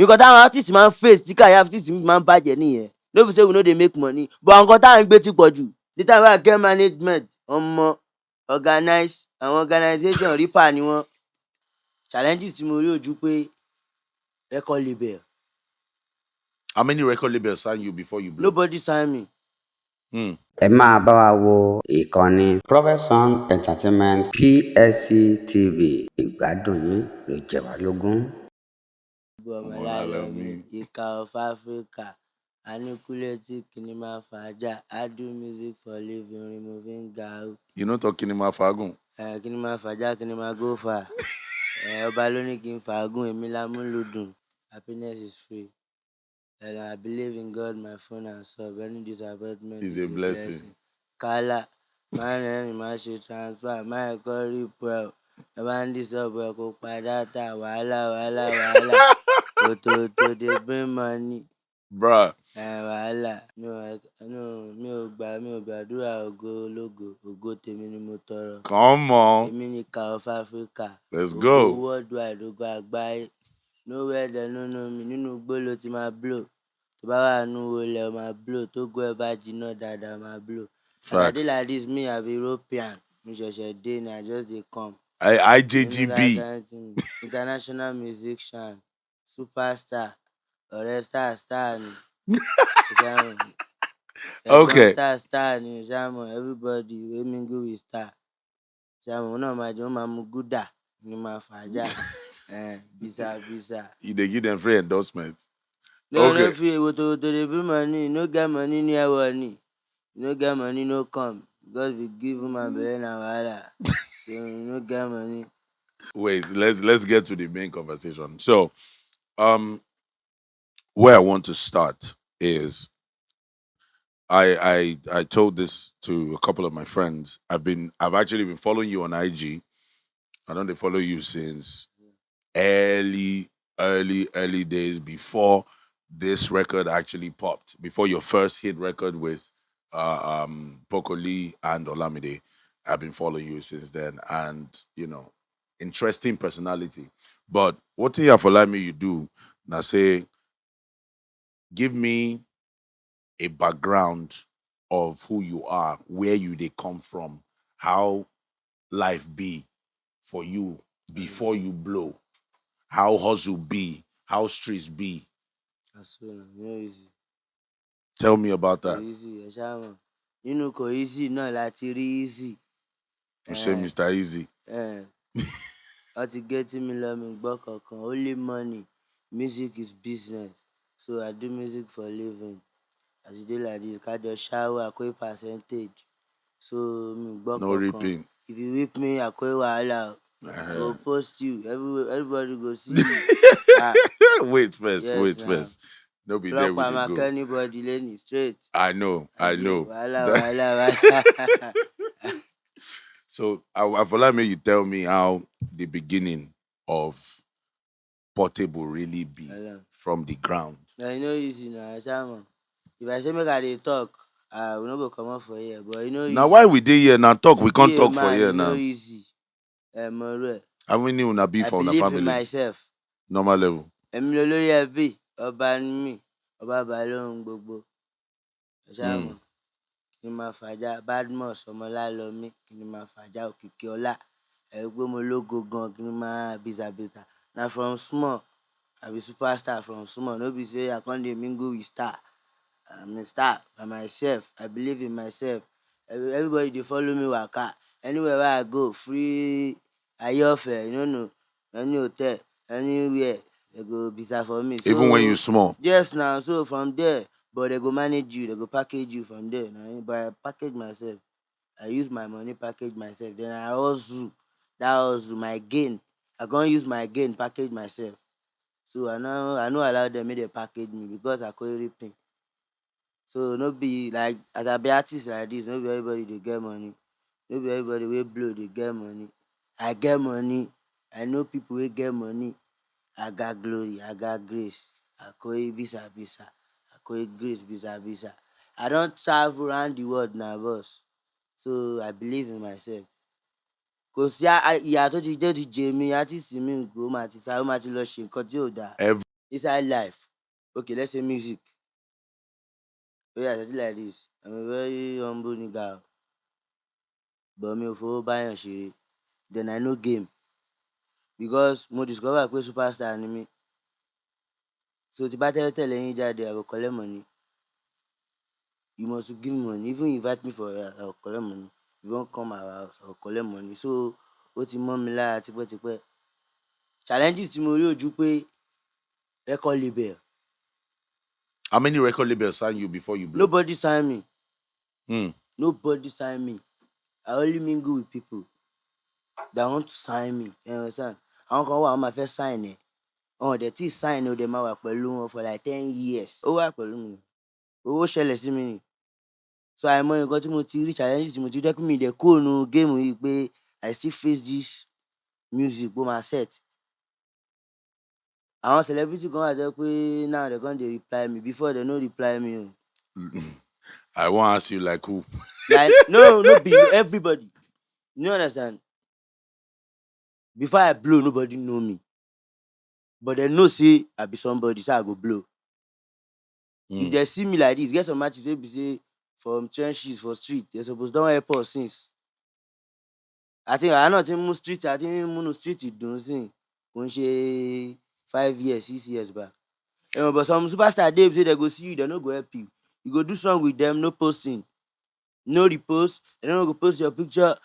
nǹkan táwọn artist máa ń face tí káyà artist máa ń bàjẹ́ nìyẹn. No be say we no dey make money but nǹkan táwọn ń gbé ti pọ̀ jù. The time wey I get management ọmọ organize àwọn organization rípà ni wọ́n. Challenges tí mo rí ojú pé record label. How many record labels signed you before you blew? Nobody sign me. Ẹ máa bá wa wo ìkànnì Profession Entertainment PSC TV. Ìgbádùn yín ló jẹ wá lógún. Ìka of Africa, Anukuleti Kinima Faja, I do music for living, removing gao. You know talk Kinima Fagun? Kinima Faja, Kinima go far. Ọba ló ní kí n fàágùn, èmi lámúlùdùn. Happiness is free. And I believe in God, my phone and sub. Any disappointment Is a blessing. Kala, my name, my shit transfer, my curry well. The band is up, kò pa data, wàhálà. To dey bring money. Bruh. Wàhálà. Mi ò gbàdúrà ògo ológo, ògo tèmi ni mo tọrọ. Come on. Èmi ni Ìka of Africa. Let's go. Ògo worldwide, ògo àgbáyé. Nowhere they no know me, nínú igbó ló ti máa blow. Tó bá wà nínú olè ó máa blow, tó gbọ́ ẹ bá jiná dáadáa máa blow. As I dey like this, me I be European. Mi ṣẹ̀ṣẹ̀ dé ni, I just dey come. IJGB. International musician, superstar, ọ̀rẹ́ star ni. Okay. Star ni, everybody wey mingle with star. Náà máa jẹ́ wọ́n máa mu gúdà ní máa fàájà. Bisa. You dey give them free endorsement. No, Okay. no free. To dey bring money, no get money near money. No get money, no come. Because we give woman belle na wahala. So no get money. Wait, let's get to the main conversation. So, where I want to start is I told this to a couple of my friends. I've actually been following you on IG. I don't follow you since early days before this record actually popped, before your first hit record with Poco Lee and Olamide. I've been following you since then, and interesting personality. But what you have for me you do now, say give me a background of who you are, where they come from, how life be for you before you blow, how hustle be, how streets be. That's no easy. Tell me about that. Easy, kò easy náà láti rí easy. Ṣé Mr. Easy. Wọ́n ti gé tí mi lọ mi gbọ́ kankan. Only money. Music is business. So I do music for living. As you do like this, kájọ shower, àkóyè percentage. So mi gbọ́ kankan. No ripping. If you whip me, àkóyè wàhálà. I will post you. Everybody go see you. Wait first. No be there we go. Anybody lane straight. I know. Wàhálà. So I feel like you tell me how the beginning of Portable really be from the ground. I know easy now, if I say make I dey talk, we no go comot for here. But now why we dey here now talk? We can't talk for here now. Easy. How many una be for una family? I believe in myself. Normal level. Èmi lolórí ẹbí, ọba ni mí, ọba bá lóhun gbogbo. Kí ni máa fàájà Badmus Ọmọlálọmí, kí ni máa fàájà Òkìkí Ọlá. Ẹgbẹ́ mo lógo gan, kí ni máa bisa. Na from small, I be superstar from small. No be say I can't dey mingle with star. I'm a star by myself. I believe in myself. Everybody dey follow me waka. Anywhere where I go, free ayọ̀fẹ́, any hotel, anywhere, they go bisa for me. Even when you small? Yes, now. So from there, but they go manage you, they go package you from there. But I package myself. I use my money package myself. Then I hustle. That hustle, my gain. I gonna use my gain package myself. So I no allow them make they package me because I could ripping. So no be like as I be artist like this, no be everybody dey get money. No be everybody wey blow dey get money. I get money. I know people wey get money. I got glory, I got grace. I could bisa. I could grace bisa. I don't travel around the world now, boss. So I believe in myself. Kò sí ìyá tó ti jẹ mí, artist mi nǹkan ó máa ti lọ ṣe nǹkan tí ò dáa. inside life. Okay, let's say music. Yeah, something like this. I'm a very humble nigga, but me for buying shit. Then I know game because mo discover pé superstar ni mí. So tí bá tẹ́lẹ̀ yín jáde, I go collect money. You must give me money. Even invite me for I go collect money. If you wan come our house, I go collect money. So ó ti mọ́ mi lára tipẹ́tipẹ́. Challenges tí mo rí ojú pé record label. How many record labels signed you before you blew? Nobody sign me. Hmm. Nobody sign me. I only mingle with people that want to sign me. You understand? Àwọn kan wà wọ́n máa fẹ́ sign ẹ̀. Wọn ò dẹ̀ tí sign ẹ̀, ó dẹ̀ máa wà pẹ̀lú wọn for like 10 years. Ó wà pẹ̀lú mi. Owó ṣẹlẹ̀ sí mi ni. So àìmọye nǹkan tí mo ti rí, challenges tí mo ti rí jẹ́ pé mi dẹ̀ kúrò nínú game yìí pé I still face this music bó máa set. Àwọn celebrity kan wà tó jẹ́ pé now they come dey reply me, before they no reply me o. I wan ask you like who? Like no be everybody. You understand? Before I blow, nobody know me. But dem know say I be somebody, so I go blow. If dem see me like dis, get some artist wey be say from trenches for street, dem suppose don help us since. Àti àwa náà ti ń mú street, a ti ń múnú street dùn nísìnyí, kò ń ṣe 5 years, 6 years back. But some superstar dey be say dem go see you, dem no go help you. You go do song with dem, no posting, no repost, dem no go post your picture.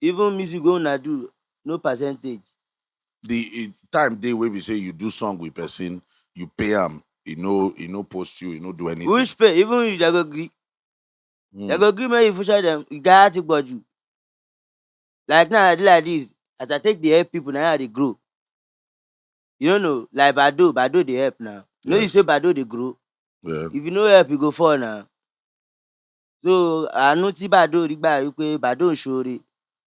Even music wey una do, no percentage. The time dey wey be say you do song with person, you pay am, e no post you, e no do anything. Which pay? Even if dem go gree. Dem go gree make you feature dem, ìgárá ti pọ̀ jù. Like now I dey like dis, as I take dey help people na I dey grow. You no know, like Bado dey help now. You know you say Yes. Bado dey grow? Yeah. If you no help, you go fall now. So àánú tí Bado rí gbà wípé Bado ń ṣoore,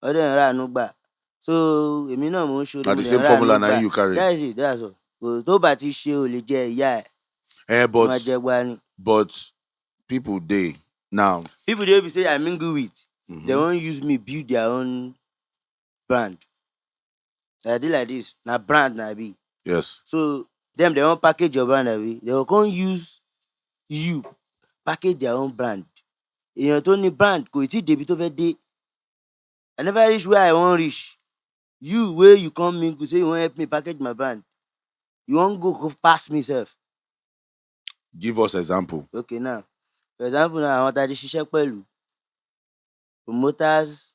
ó dẹ̀ ń ráàánú gbà. So èmi náà mò ń ṣoore, Na mo the dẹ̀ ń same ráàánú formula na gbà. you carry. That's it, that's all. Tó bá ti ṣe ò lè jẹ ìyá ẹ̀, ó máa jẹ gbá ni. But people dey now. People dey wey be say I mingle with, they wan use me build their own brand. I dey like dis, na brand na I be. Yes. So dem dey wan package your brand abi, they go come use you package their own brand. Èèyàn tó ní brand kò tíì débi tó fẹ́ dé. I never reach where I wan reach. You wey you come mingle say you wan help me package my brand, you wan go pass me sef. Give us example. Okay now, for example now, àwọn tá a ti ṣiṣẹ́ pẹ̀lú, promoters,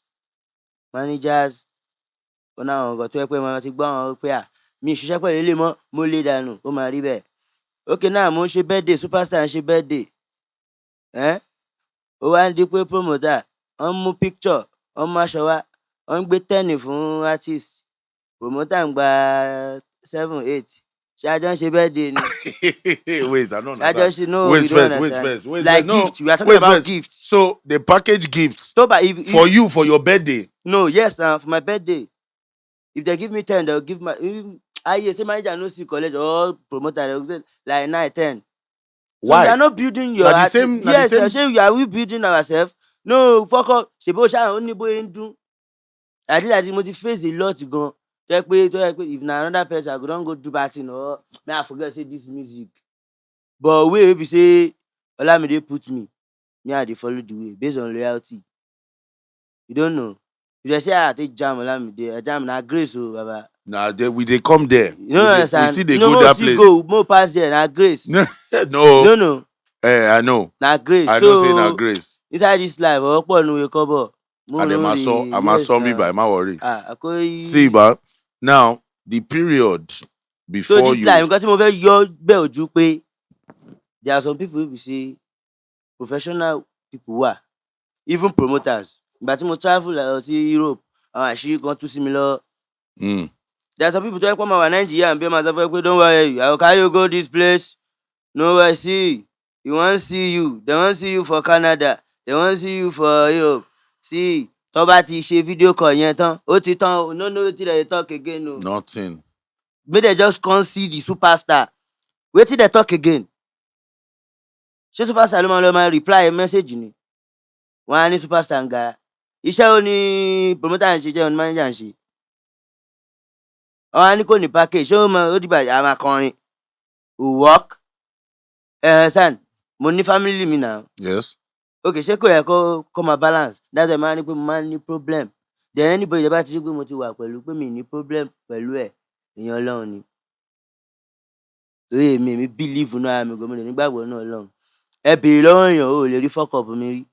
managers, ó náwọn nǹkan tó jẹ́ pé mo ti gbọ́ àwọn pé mi ì ṣiṣẹ́ pẹ̀lú eléyìí mọ́, mo lé dànù, ó máa rí bẹ́ẹ̀. Okay now mo ń ṣe birthday, superstar ń ṣe birthday. Ó wá ń di pé promoter wọ́n mú picture, wọ́n mú aṣọ wá, wọ́n gbé 10 fún artist, promoter ń gba 7, 8. Ṣé a jọ ń ṣe birthday ni? Wait, I don't Ṣé a jọ understand. ṣe no, Wait you don't first, wait understand. first, wait Like first. No, gift, we are talking wait about first. gifts. So they package gifts So but for you for your birthday. No, yes for my birthday. If they give me 10, they will give my say manager no see collect, or promoter they go say like 9, 10. So Why? you are not building your Na the same. Yes, shey you are we building ourselves? No, fuck up. Ṣèbí ó ṣáà ó ní bóyá ń dún. I dey like dis, mo ti face a lot gan. Tó jẹ́ pé if na another person I go don go do bad thing, or make I forget say dis music. But way wey be say Olamide put me I dey follow the way based on loyalty. You don't know. If dem say I take jam Olamide, jam na grace o baba. Nah, we dey come there. You no understand? We see they No, go mo that still place. go, mo pass there, na grace. No. You no. I know. Na grace. I So know say na grace. inside dis life, ọ̀rọ̀ pọ̀ nínú ìwé kọ́bọ̀. And them I saw me by my worry. Àkóyí. See, but now the period So before dis life, you. nǹkan tí mo fẹ́ yọ bẹ́ẹ̀ ojú pé there are some people wey be say professional people wà, even promoters. Ìgbà tí mo travel lọ sí Europe, àwọn àṣírí kan tú sí mi lọ́wọ́. There are some people tó jẹ́ pé wọ́n máa wà Nàìjíríà ń bí máa sọ fún ẹ pé don't worry, I go carry you go this place. No worry, see, we wan see you. They wan see you for Canada. They wan see you for Europe. See, tó bá ti ṣe video call yẹn tán, ó ti tán o. No know wetin dem dey talk again o. Nothing. Make dem just come see the superstar. Wetin dem talk again? Ṣé superstar ló máa reply message ni? Wọ́n á ní superstar ń gara. Iṣẹ́ wo ni promoter ń ṣe, iṣẹ́ wo ni manager ń ṣe? Wọ́n á ní kò ní package, ṣé ó dìgbà a máa kọrin? will work. Understand? Mo ní family mi now. Yes. Okay, ṣé kò yẹ kó máa balance? That's why máa ní pé mo máa ń ní problem. Then anybody tó bá ti rí pé mo ti wà pẹ̀lú pé mi ò ní problem pẹ̀lú ẹ̀, èèyàn Ọlọ́run ni. Torí èmi believe nínú ara mi gan, mo dẹ̀ nígbàgbọ́ nínú Ọlọ́run. Ẹ béèrè lọ́wọ́ èèyàn, o ò lè rí fuck up mi rí.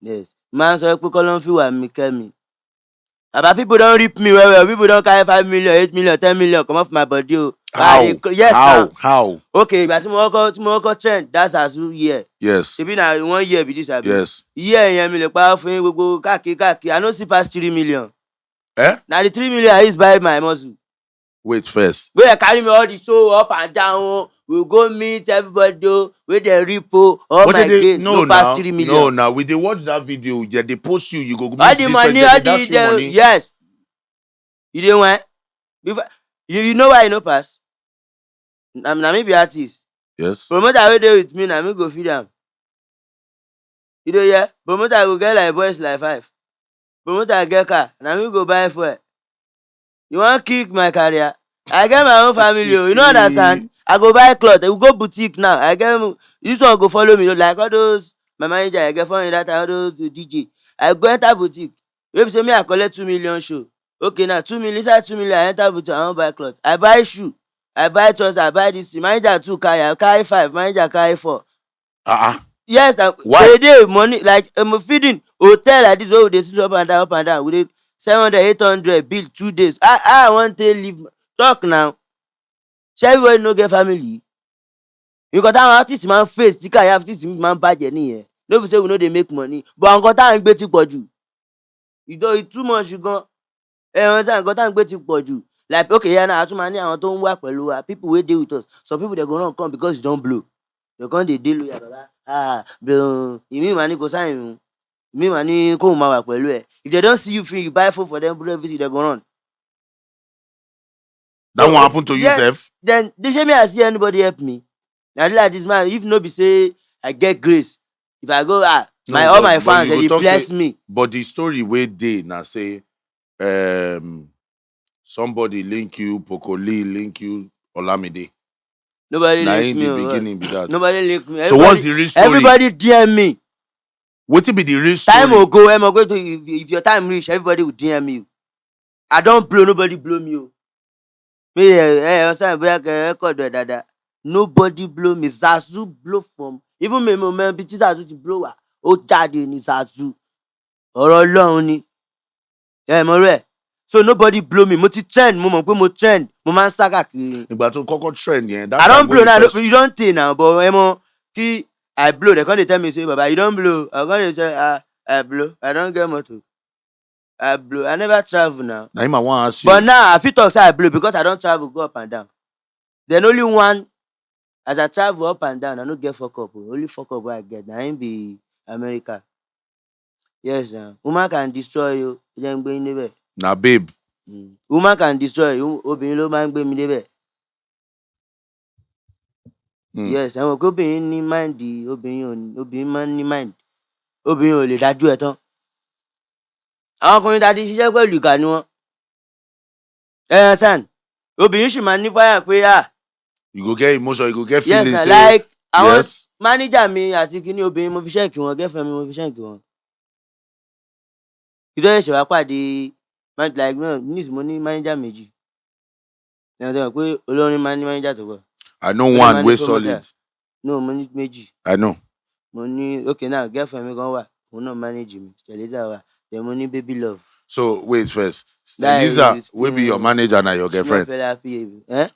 Yes. Máa ń sọ pé k'Ọlọ́run fìwà mi kẹ́ mi. Baba, people don rip me well well. People don carry 5 million, 8 million, 10 million comot for my body o. Yes now. How? Okay, ìgbà tí mo kọ́kọ́ trend, that's Azu year. Yes. Ṣebí na 1 year be this abi? Yes. Year yẹn mi lè parọ́ fún yín gbogbo káàkiri. I no see pass 3 million. Eh? Na the 3 million I use buy my muscle. Wait first. Wey dey carry me all the show up and down o. We go meet everybody o. Wey dey rip o. All What my did they gain no pass 3 million. No, now we dey watch that video. Yeah, they post you go meet All the this money, person, all they dash you money. yes. You dey when? Before you know why you no pass? Na me be artist. Yes. Promoter wey dey with me na me go feed am. You dey hear? Promoter go get like boys like 5. Promoter get car, na me go buy fuel. You wan kick my career? I get my own family o. You no understand? I go buy cloth, we go boutique now. This one go follow me like all those my manager I get for me that time, all those DJ. I go enter boutique. Wey be say me I collect 2 million show. Okay now 2 million, inside 2 million I enter boutique, I wan buy cloth. I buy shoe, I buy trouser, I buy this thing. Manager too carry, I carry 5, manager carry 4. Yes, na Why? dey money like feeding hotel like this wey we dey sit up and down. We dey 700, 800 bill 2 days. How I wan take live? Talk now. Ṣé everybody no get family? Nǹkan táwọn artist máa ń face tí career artist mi máa ń bàjẹ́ nìyẹn. No be say we no dey make money, but nǹkan tá à ń gbé ti pọ̀ jù. It too much gan. Understand? Nǹkan tá à ń gbé ti pọ̀ jù. Like okay yeah, now a tún máa ní àwọn tó ń wà pẹ̀lú wa, people wey dey with us. Some people dey go run come because you don blow. They come dey dey loyal baba. Ìmí mà ní kò sáyìn o. Ìmí mà ní kóun máa wà pẹ̀lú ẹ̀. If they don see you free, you buy phone for them, do everything, they go run. That one happen to you, yes, sef? Then shey me I see anybody help me? Na like this man, if no be say I get grace, if I go all my fans dem dey bless me. But the story wey dey na say somebody link you, Pokoli link you, Olamide. Nobody Na link in me the o. beginning be that. Nobody link me. So what's the real story? Everybody DM me. Wetin be the real story? Time go go, if your time reach, everybody will DM you. I don blow, nobody blow me o. Me ọsàn bóyá kẹ record ẹ dáadáa. Nobody blow me. Zazu blow from even me mo mọ ibi tí Zazu ti blow wá. Ó jáde ní Zazu. Ọ̀rọ̀ Ọlọ́run ni. Mo rẹ̀. So nobody blow me. Mo ti trend, mo mọ̀ pé mo trend. Mo máa ń sá káàkiri. Ìgbà tó kọ́kọ́ trend yẹn. I don blow now. You don tey now, but kí I blow, they come dey tell me say baba you don blow. I come dey say I blow. I don get motor. I blow. I never travel now. Na him I wan ask you. But now I fit talk say I blow because I don travel go up and down. Then only one, as I travel up and down, I no get fuck up. Only fuck up wey I get na him be America. Yes na. Woman can destroy you. Jẹ́ n gbé yín débẹ̀. Na babe. Woman can destroy you. Obìnrin ló máa ń gbé mi débẹ̀. Yes, àwọn òkè obìnrin ní mind, obìnrin máa ń ní mind. Obìnrin ò lè dájú ẹ̀ tán. Àwọn ọkùnrin tá a ti ṣiṣẹ́ pẹ̀lú ìkà ni wọ́n. Understand? Obìnrin sì máa ní fire pé you go get emotion, you go get yes feelings. na Say, like àwọn yes. manager mi àti kíní obìnrin mo fi ṣẹ́ẹ̀kì wọn, girlfriend mi mo fi ṣẹ́ẹ̀kì wọn. Kí tó ṣẹ̀ṣẹ̀ wá pàdé like nísìnyí mo ní manager méjì. Ẹ mọ̀ pé olórin máa ń ní manager tó pọ̀. I know one wey solid. No, mo ní méjì. I know. Mo ní okay now girlfriend mi kan wà, òun náà manage mi. Steliza wà. Then mo ní baby love. So wait first. Steliza wey be your manager na your girlfriend?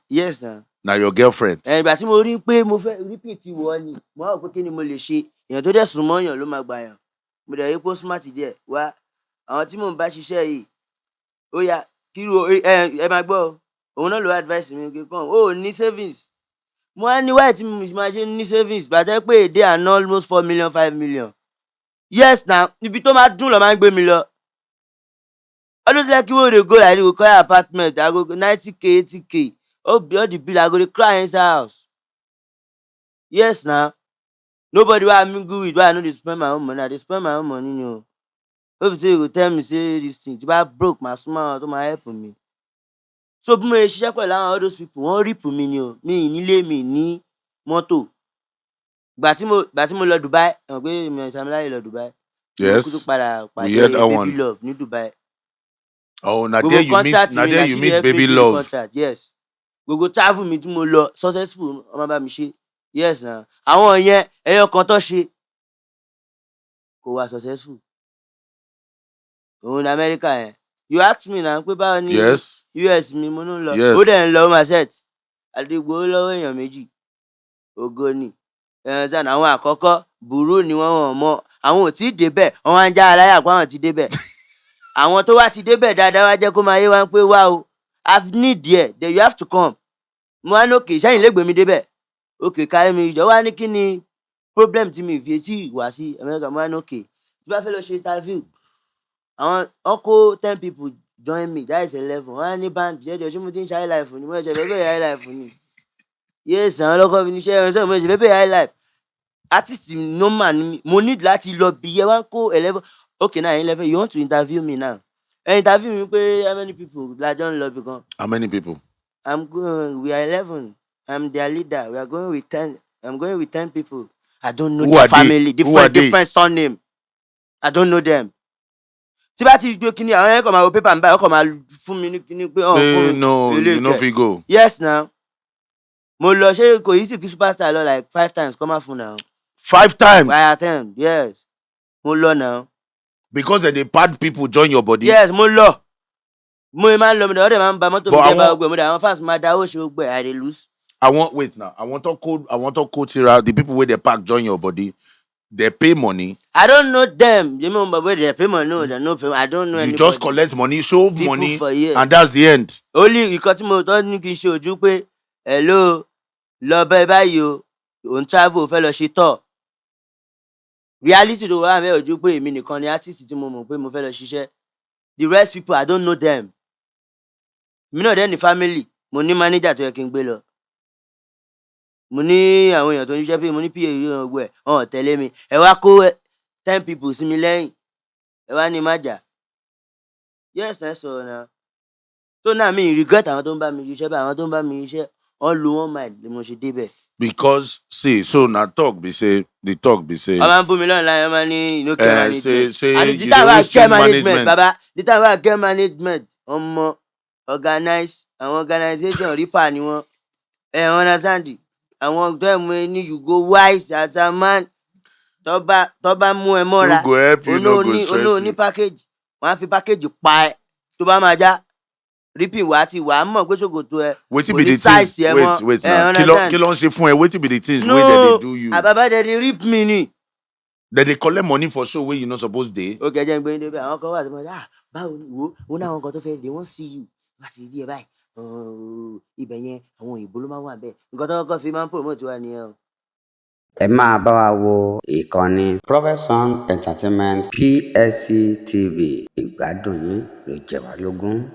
Yes na. Na your girlfriend? Ìgbà tí mo rí pé mo fẹ́ repeat wọ ni, mo wá wò pé kí ni mo lè ṣe? Èèyàn tó dẹ̀ sún mọ́yàn ló máa gbà yàn. Mo dẹ̀ rí pé ó smart díẹ̀. Wá àwọn tí mò ń bá ṣiṣẹ́ yìí, ó yá ẹ máa gbọ́ o. Òun náà ló advice mi pé kàn ó ní savings. Mo wá ní why tí mo máa ṣe ní savings gbàtẹ́ pé èdè àná almost 4 million 5 million. Yes na, ibi tó máa dùn lọ máa ń gbé mi lọ. Always like you dey go like this, go call apartment, I go 90k 80k. All the bill I go dey cry inside house. Yes na. Nobody wey I mingle with wey I no dey spend my own money, I dey spend my own money ni o. No be say you go tell me say this thing tí bá broke màá súnmọ́ àwọn tó máa help me. So bí mo ṣe ṣiṣẹ́ pẹ̀lú àwọn all those people wọ́n rip mi ni o, mi ì nílé mi ì ní mọ́tò. Ìgbà tí mo lọ Dubai, ẹ mọ̀ pé èmi àti Samiláyè lọ Dubai. Mo kúkú tún Yes, padà we pàdé heard that Baby one. Love ní Dubai. Oh, now there Gbogbo you meet, contract now mi there na you she dey meet help me baby do the love. contract, yes. Gbogbo travel mi tí mo lọ successful wọ́n máa bá mi ṣe. Yes na. Àwọn yẹn ẹyọ kan tán ṣe kò wà successful. Òun ni America yẹn. You ask me na pé báwo ni Yes, US mi mo ń lọ. Ó yes. dẹ̀ ń lọ ó máa set. Àti gbowó lọ́wọ́ èèyàn méjì. Ògo ni. You understand? Àwọn àkọ́kọ́ burú ni wọ́n mọ̀. Àwọn ò tí ì débẹ̀, wọ́n wá ń já wa láyà pé àwọn ti débẹ̀. Àwọn tó wá ti débẹ̀ dáadáa wá jẹ́ kó máa yé wa pé wá o, I've need there, then you have to come. Mo wá ní okay, ṣẹ́yìn lè gbé mi débẹ̀. Okay, carry me jọ wá ní kí ni problem tí mi fi etí wá sí America. Mo wá ní okay, tí bá fẹ́ lọ ṣe interview, àwọn wọ́n kó 10 people join me, that is 11. Wọ́n á ní band jẹ́jọ́ ṣé mo ti ń ṣe high life ni, mo ṣẹ̀ṣẹ̀ fẹ́ bẹ̀rẹ̀ high life ni. Yes, àwọn lọ́kọ́ mi níṣẹ́ ìránṣẹ́ mo ṣẹ̀ṣẹ̀ fẹ́ bẹ̀rẹ̀ high life. Artist normal ni mi, mo need láti lọ bí yẹ wá ń kó 11. Okay now 11, you want to interview me now. Ẹ interview mi pé how many people la jọ ń lọ bí kan. How many people? We are 11. I'm their leader. We are going with 10. I'm going with 10 people. I don't know Who their are they? family. Who are they? Different surname. I don't know them. Tí bá ti gbé kíní àwọn yẹn kàn máa wo pépà mi báyìí, wọ́n kàn máa fún mi ní kíní pé ọ̀hún fún mi. No, you know if you go. Yes now. Mo lọ ṣé kò yí sì kí superstar lọ like 5 times kọ́ máa fún now. 5 times. I attend. Yes. Mo lọ now. Because they bad people join your body. Yes, mo lọ. Mo máa ń lọ mi dẹ̀, ọ̀dẹ̀ máa ń ba mọ́tò mi But jẹ́ bá gbogbo ẹ̀ mo dẹ̀ àwọn fans máa dáwọ́ ṣe gbogbo ẹ̀ I dey lose. I want to quote Tira, the people where they pack join your body, they pay money. I don't know them. You know, but where they pay money, no, they no pay. I don't know You anybody. just collect money, show People money, for years. and that's the end. Only nǹkan tí mo tọ́ ní kí n ṣe ojú pé hello lọ bẹ́ẹ̀ báyìí o, òun travel fẹ́ lọ ṣe tour. Reality tó wà bẹ́ẹ̀ ojú pé èmi nìkan ni artist tí mo mọ̀ pé mo fẹ́ lọ ṣiṣẹ́. The rest people I don't know them. Mi náà dẹ̀ ní family, mo ní manager tó yẹ kí n gbé lọ. Mo ní àwọn èèyàn tó ń ṣiṣẹ́ pé mo ní PA ìríran gbogbo ẹ̀, wọn ò tẹ̀lé mi. Ẹ wá kó 10 people sí mi lẹ́yìn. Ẹ wá ní má jà. Yes, ẹ sọ̀rọ̀ náà. So now mi regret àwọn tó ń bá mi ṣiṣẹ́ báyìí, àwọn tó ń bá mi ṣiṣẹ́, wọ́n lo one mind ni mo ṣe débẹ̀. Because see, so now talk be say. Wọ́n máa ń bú mi lọ́nà láyé, wọ́n máa ní you no get management. Say And you the dey time I always get change management, management. baba, the time I get management, ọmọ organize, àwọn organization rípa ni wọ́n. Ẹ understand? Àwọn dem wey ní you go wise as a man. Tó bá mú ẹ mọ́ra, Who go help you, no go stress ní you. package. Wọ́n á fi package pa ẹ tó bá máa já. Ripping wá ti wà á mọ̀ pé ṣòkòtò ẹ Wetin kò be ní the things? size ẹ mọ́. Wait Ẹ now. understand? Kí ló ń ṣe fún ẹ? Wetin be the things wey No, they do you? àbábá dẹ̀ dey rip me ni. That they collect money for show where you not supposed dey. Ó kẹjẹ ń gbé ní débẹ̀ àwọn kan wà tó máa dá báwo ni wo ó ní àwọn kan tó fẹ́ they wọ́n see you wá sí díẹ̀ báyìí ibẹ̀ yẹn àwọn òyìnbó ló máa wà bẹ́ẹ̀ nǹkan tó kọ́kọ́ fi máa ń promote wa nìyẹn o. Ẹ máa bá wa wo ìkànnì Profession Entertainment PSC TV. Ìgbádùn yín ló jẹ wá lógún.